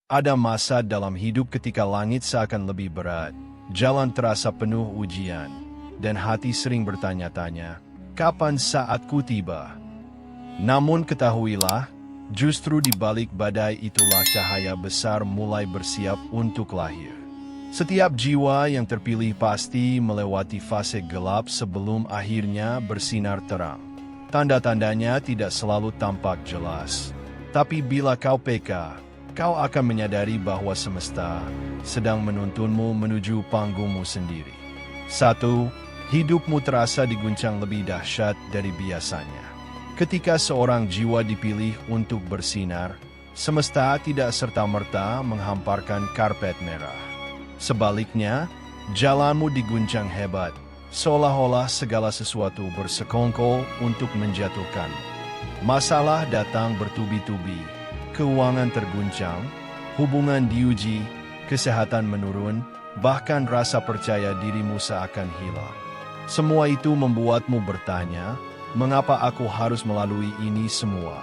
Ada masa dalam hidup ketika langit seakan lebih berat, jalan terasa penuh ujian, dan hati sering bertanya-tanya, kapan saatku tiba? Namun ketahuilah, justru di balik badai itulah cahaya besar mulai bersiap untuk lahir. Setiap jiwa yang terpilih pasti melewati fase gelap sebelum akhirnya bersinar terang. Tanda-tandanya tidak selalu tampak jelas. Tapi bila kau peka, kau akan menyadari bahwa semesta sedang menuntunmu menuju panggungmu sendiri. 1. Hidupmu terasa diguncang lebih dahsyat dari biasanya. Ketika seorang jiwa dipilih untuk bersinar, semesta tidak serta-merta menghamparkan karpet merah. Sebaliknya, jalanmu diguncang hebat, seolah-olah segala sesuatu bersekongkol untuk menjatuhkanmu. Masalah datang bertubi-tubi, keuangan terguncang, hubungan diuji, kesehatan menurun, bahkan rasa percaya dirimu seakan hilang. Semua itu membuatmu bertanya, mengapa aku harus melalui ini semua?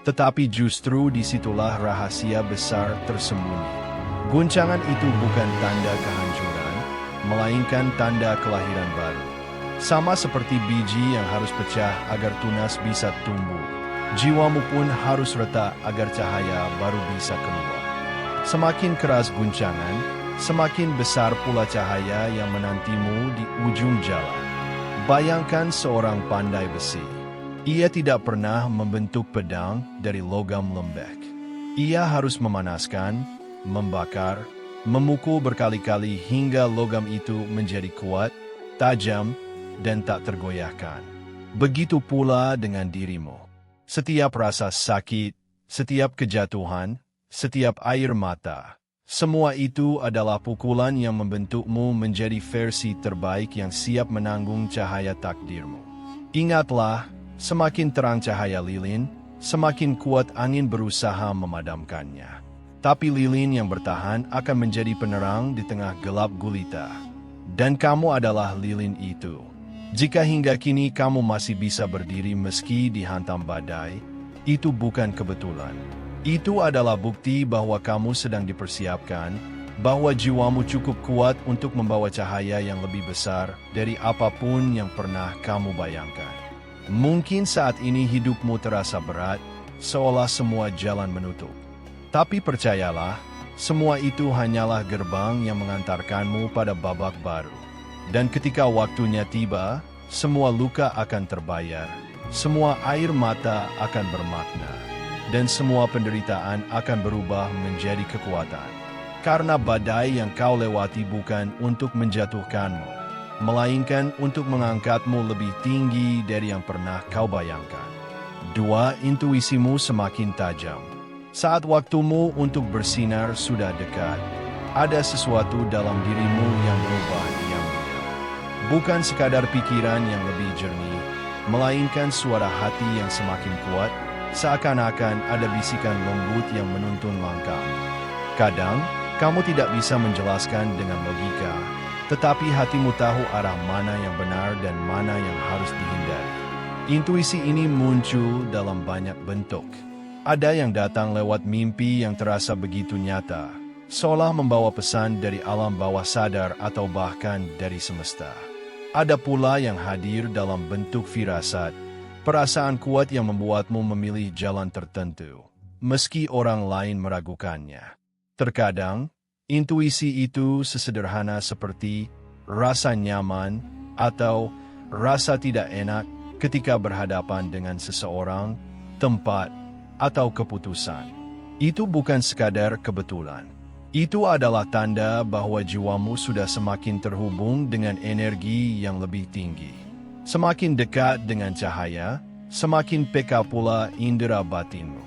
Tetapi justru disitulah rahasia besar tersembunyi. Guncangan itu bukan tanda kehancuran, melainkan tanda kelahiran baru. Sama seperti biji yang harus pecah agar tunas bisa tumbuh, jiwamu pun harus retak agar cahaya baru bisa keluar. Semakin keras guncangan, semakin besar pula cahaya yang menantimu di ujung jalan. Bayangkan seorang pandai besi. Ia tidak pernah membentuk pedang dari logam lembek. Ia harus memanaskan, membakar, memukul berkali-kali hingga logam itu menjadi kuat, tajam, dan tak tergoyahkan. Begitu pula dengan dirimu. Setiap rasa sakit, setiap kejatuhan, setiap air mata, semua itu adalah pukulan yang membentukmu menjadi versi terbaik yang siap menanggung cahaya takdirmu. Ingatlah, semakin terang cahaya lilin, semakin kuat angin berusaha memadamkannya. Tapi lilin yang bertahan akan menjadi penerang di tengah gelap gulita. Dan kamu adalah lilin itu. Jika hingga kini kamu masih bisa berdiri meski dihantam badai, itu bukan kebetulan. Itu adalah bukti bahwa kamu sedang dipersiapkan, bahwa jiwamu cukup kuat untuk membawa cahaya yang lebih besar dari apapun yang pernah kamu bayangkan. Mungkin saat ini hidupmu terasa berat, seolah semua jalan menutup. Tapi percayalah, semua itu hanyalah gerbang yang mengantarkanmu pada babak baru. Dan ketika waktunya tiba, semua luka akan terbayar, semua air mata akan bermakna, dan semua penderitaan akan berubah menjadi kekuatan. Karena badai yang kau lewati bukan untuk menjatuhkanmu, melainkan untuk mengangkatmu lebih tinggi dari yang pernah kau bayangkan. 2. Intuisimu semakin tajam. Saat waktumu untuk bersinar sudah dekat, ada sesuatu dalam dirimu yang berubah diam-diam. Bukan sekadar pikiran yang lebih jernih, melainkan suara hati yang semakin kuat, seakan-akan ada bisikan lembut yang menuntun langkahmu. Kadang, kamu tidak bisa menjelaskan dengan logika, tetapi hatimu tahu arah mana yang benar dan mana yang harus dihindari. Intuisi ini muncul dalam banyak bentuk. Ada yang datang lewat mimpi yang terasa begitu nyata, seolah membawa pesan dari alam bawah sadar atau bahkan dari semesta. Ada pula yang hadir dalam bentuk firasat, perasaan kuat yang membuatmu memilih jalan tertentu, meski orang lain meragukannya. Terkadang, intuisi itu sesederhana seperti rasa nyaman atau rasa tidak enak ketika berhadapan dengan seseorang, tempat, atau keputusan. Itu bukan sekadar kebetulan. Itu adalah tanda bahwa jiwamu sudah semakin terhubung dengan energi yang lebih tinggi. Semakin dekat dengan cahaya, semakin peka pula indera batinmu.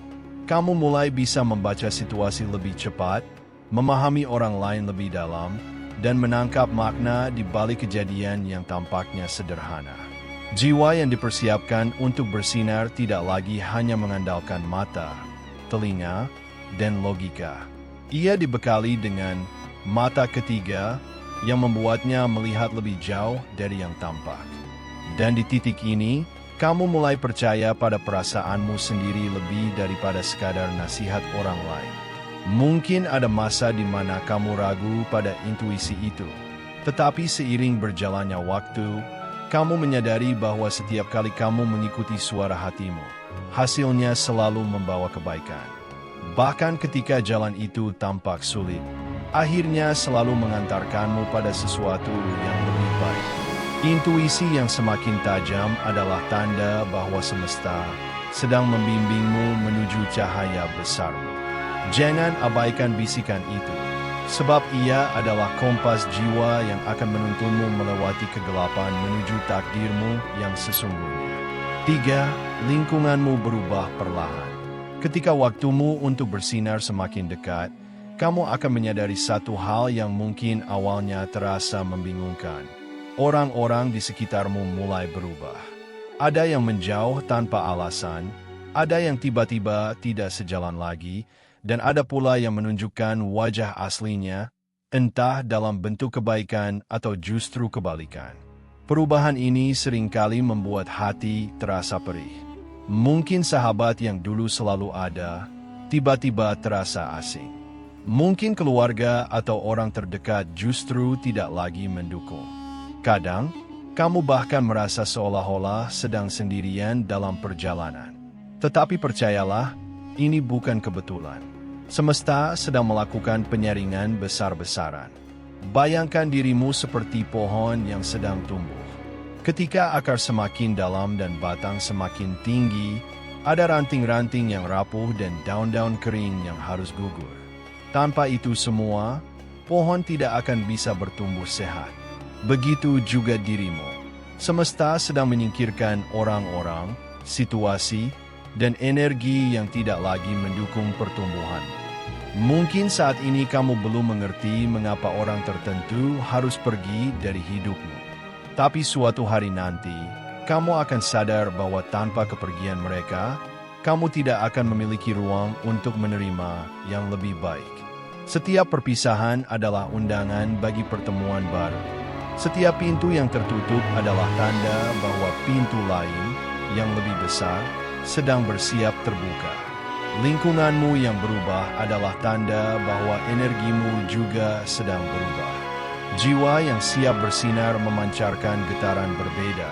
Kamu mulai bisa membaca situasi lebih cepat, memahami orang lain lebih dalam, dan menangkap makna di balik kejadian yang tampaknya sederhana. Jiwa yang dipersiapkan untuk bersinar tidak lagi hanya mengandalkan mata, telinga, dan logika. Ia dibekali dengan mata ketiga yang membuatnya melihat lebih jauh dari yang tampak. Dan di titik ini, kamu mulai percaya pada perasaanmu sendiri lebih daripada sekadar nasihat orang lain. Mungkin ada masa di mana kamu ragu pada intuisi itu. Tetapi seiring berjalannya waktu, kamu menyadari bahwa setiap kali kamu mengikuti suara hatimu, hasilnya selalu membawa kebaikan. Bahkan ketika jalan itu tampak sulit, akhirnya selalu mengantarkanmu pada sesuatu yang lebih baik. Intuisi yang semakin tajam adalah tanda bahwa semesta sedang membimbingmu menuju cahaya besarmu. Jangan abaikan bisikan itu, sebab ia adalah kompas jiwa yang akan menuntunmu melewati kegelapan menuju takdirmu yang sesungguhnya. 3. Lingkunganmu berubah perlahan. Ketika waktumu untuk bersinar semakin dekat, kamu akan menyadari satu hal yang mungkin awalnya terasa membingungkan. Orang-orang di sekitarmu mulai berubah. Ada yang menjauh tanpa alasan, ada yang tiba-tiba tidak sejalan lagi, dan ada pula yang menunjukkan wajah aslinya, entah dalam bentuk kebaikan atau justru kebalikan. Perubahan ini seringkali membuat hati terasa perih. Mungkin sahabat yang dulu selalu ada, tiba-tiba terasa asing. Mungkin keluarga atau orang terdekat justru tidak lagi mendukung. Kadang, kamu bahkan merasa seolah-olah sedang sendirian dalam perjalanan. Tetapi percayalah, ini bukan kebetulan. Semesta sedang melakukan penyaringan besar-besaran. Bayangkan dirimu seperti pohon yang sedang tumbuh. Ketika akar semakin dalam dan batang semakin tinggi, ada ranting-ranting yang rapuh dan daun-daun kering yang harus gugur. Tanpa itu semua, pohon tidak akan bisa bertumbuh sehat. Begitu juga dirimu. Semesta sedang menyingkirkan orang-orang, situasi, dan energi yang tidak lagi mendukung pertumbuhanmu. Mungkin saat ini kamu belum mengerti mengapa orang tertentu harus pergi dari hidupmu. Tapi suatu hari nanti, kamu akan sadar bahwa tanpa kepergian mereka, kamu tidak akan memiliki ruang untuk menerima yang lebih baik. Setiap perpisahan adalah undangan bagi pertemuan baru. Setiap pintu yang tertutup adalah tanda bahwa pintu lain yang lebih besar sedang bersiap terbuka. Lingkunganmu yang berubah adalah tanda bahwa energimu juga sedang berubah. Jiwa yang siap bersinar memancarkan getaran berbeda.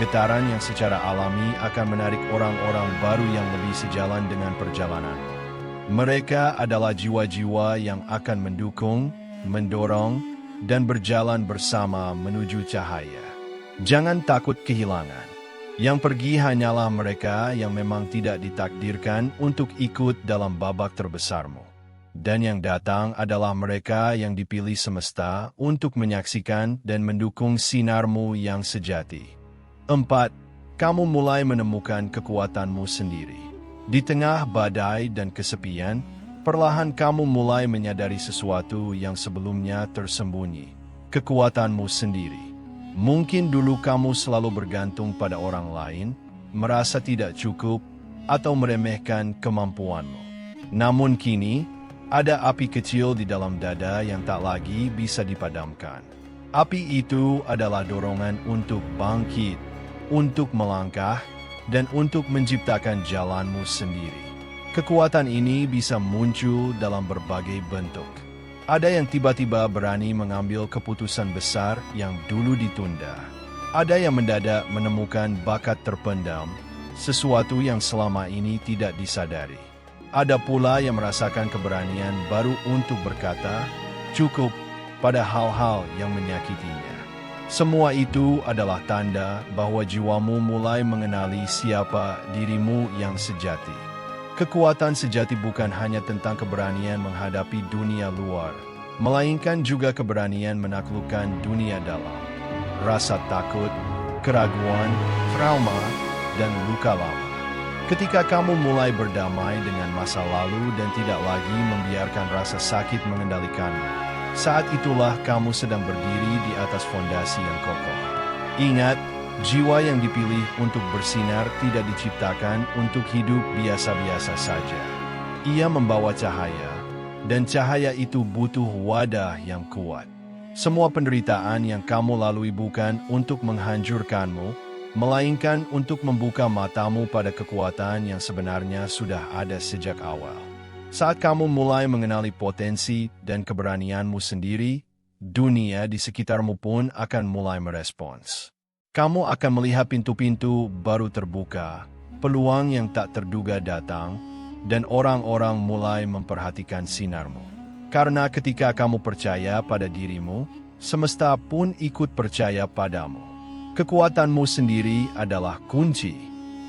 Getaran yang secara alami akan menarik orang-orang baru yang lebih sejalan dengan perjalanan. Mereka adalah jiwa-jiwa yang akan mendukung, mendorong, dan berjalan bersama menuju cahaya. Jangan takut kehilangan. Yang pergi hanyalah mereka yang memang tidak ditakdirkan untuk ikut dalam babak terbesarmu. Dan yang datang adalah mereka yang dipilih semesta untuk menyaksikan dan mendukung sinarmu yang sejati. 4. Kamu mulai menemukan kekuatanmu sendiri. Di tengah badai dan kesepian, perlahan kamu mulai menyadari sesuatu yang sebelumnya tersembunyi. Kekuatanmu sendiri. Mungkin dulu kamu selalu bergantung pada orang lain, merasa tidak cukup, atau meremehkan kemampuanmu. Namun kini, ada api kecil di dalam dada yang tak lagi bisa dipadamkan. Api itu adalah dorongan untuk bangkit, untuk melangkah, dan untuk menciptakan jalanmu sendiri. Kekuatan ini bisa muncul dalam berbagai bentuk. Ada yang tiba-tiba berani mengambil keputusan besar yang dulu ditunda. Ada yang mendadak menemukan bakat terpendam, sesuatu yang selama ini tidak disadari. Ada pula yang merasakan keberanian baru untuk berkata, cukup, pada hal-hal yang menyakitinya. Semua itu adalah tanda bahwa jiwamu mulai mengenali siapa dirimu yang sejati. Kekuatan sejati bukan hanya tentang keberanian menghadapi dunia luar, melainkan juga keberanian menaklukkan dunia dalam. Rasa takut, keraguan, trauma, dan luka lama. Ketika kamu mulai berdamai dengan masa lalu dan tidak lagi membiarkan rasa sakit mengendalikanmu, saat itulah kamu sedang berdiri di atas fondasi yang kokoh. Ingat, jiwa yang dipilih untuk bersinar tidak diciptakan untuk hidup biasa-biasa saja. Ia membawa cahaya, dan cahaya itu butuh wadah yang kuat. Semua penderitaan yang kamu lalui bukan untuk menghancurkanmu, melainkan untuk membuka matamu pada kekuatan yang sebenarnya sudah ada sejak awal. Saat kamu mulai mengenali potensi dan keberanianmu sendiri, dunia di sekitarmu pun akan mulai merespons. Kamu akan melihat pintu-pintu baru terbuka, peluang yang tak terduga datang, dan orang-orang mulai memperhatikan sinarmu. Karena ketika kamu percaya pada dirimu, semesta pun ikut percaya padamu. Kekuatanmu sendiri adalah kunci,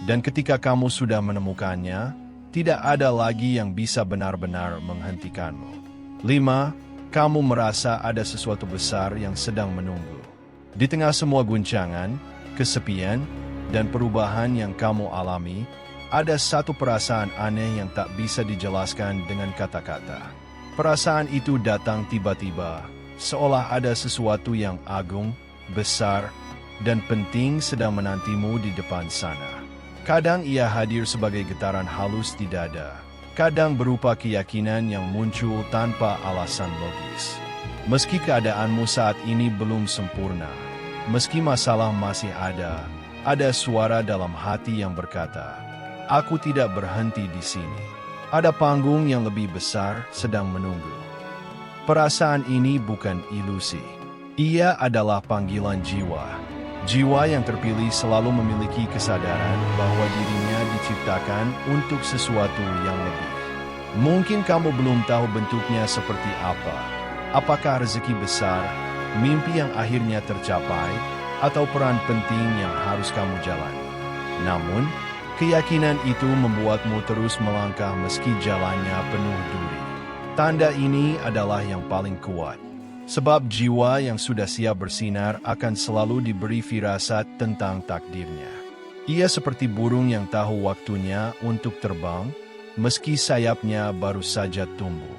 dan ketika kamu sudah menemukannya, tidak ada lagi yang bisa benar-benar menghentikanmu. 5. Kamu merasa ada sesuatu besar yang sedang menunggu. Di tengah semua guncangan, kesepian, dan perubahan yang kamu alami, ada satu perasaan aneh yang tak bisa dijelaskan dengan kata-kata. Perasaan itu datang tiba-tiba, seolah ada sesuatu yang agung, besar, dan penting sedang menantimu di depan sana. Kadang ia hadir sebagai getaran halus di dada, kadang berupa keyakinan yang muncul tanpa alasan logis. Meski keadaanmu saat ini belum sempurna, meski masalah masih ada suara dalam hati yang berkata, "Aku tidak berhenti di sini. Ada panggung yang lebih besar sedang menunggu." Perasaan ini bukan ilusi. Ia adalah panggilan jiwa. Jiwa yang terpilih selalu memiliki kesadaran bahwa dirinya diciptakan untuk sesuatu yang lebih. Mungkin kamu belum tahu bentuknya seperti apa. Apakah rezeki besar, mimpi yang akhirnya tercapai, atau peran penting yang harus kamu jalani. Namun, keyakinan itu membuatmu terus melangkah meski jalannya penuh duri. Tanda ini adalah yang paling kuat. Sebab jiwa yang sudah siap bersinar akan selalu diberi firasat tentang takdirnya. Ia seperti burung yang tahu waktunya untuk terbang, meski sayapnya baru saja tumbuh.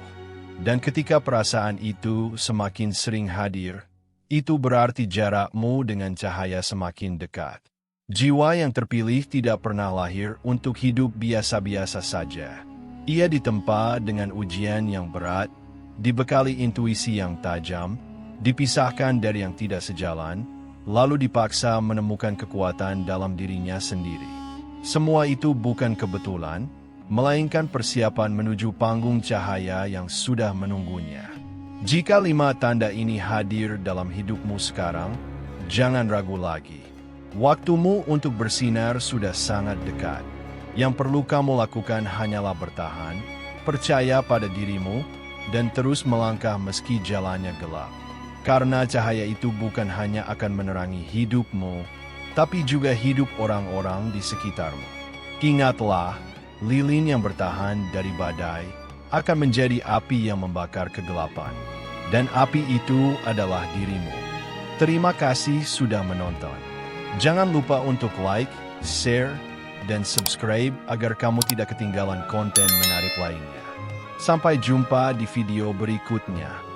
Dan ketika perasaan itu semakin sering hadir, itu berarti jarakmu dengan cahaya semakin dekat. Jiwa yang terpilih tidak pernah lahir untuk hidup biasa-biasa saja. Ia ditempa dengan ujian yang berat, dibekali intuisi yang tajam, dipisahkan dari yang tidak sejalan, lalu dipaksa menemukan kekuatan dalam dirinya sendiri. Semua itu bukan kebetulan, melainkan persiapan menuju panggung cahaya yang sudah menunggunya. Jika 5 tanda ini hadir dalam hidupmu sekarang, jangan ragu lagi. Waktumu untuk bersinar sudah sangat dekat. Yang perlu kamu lakukan hanyalah bertahan, percaya pada dirimu, dan terus melangkah meski jalannya gelap. Karena cahaya itu bukan hanya akan menerangi hidupmu, tapi juga hidup orang-orang di sekitarmu. Ingatlah, lilin yang bertahan dari badai akan menjadi api yang membakar kegelapan. Dan api itu adalah dirimu. Terima kasih sudah menonton. Jangan lupa untuk like, share, dan subscribe agar kamu tidak ketinggalan konten menarik lainnya. Sampai jumpa di video berikutnya.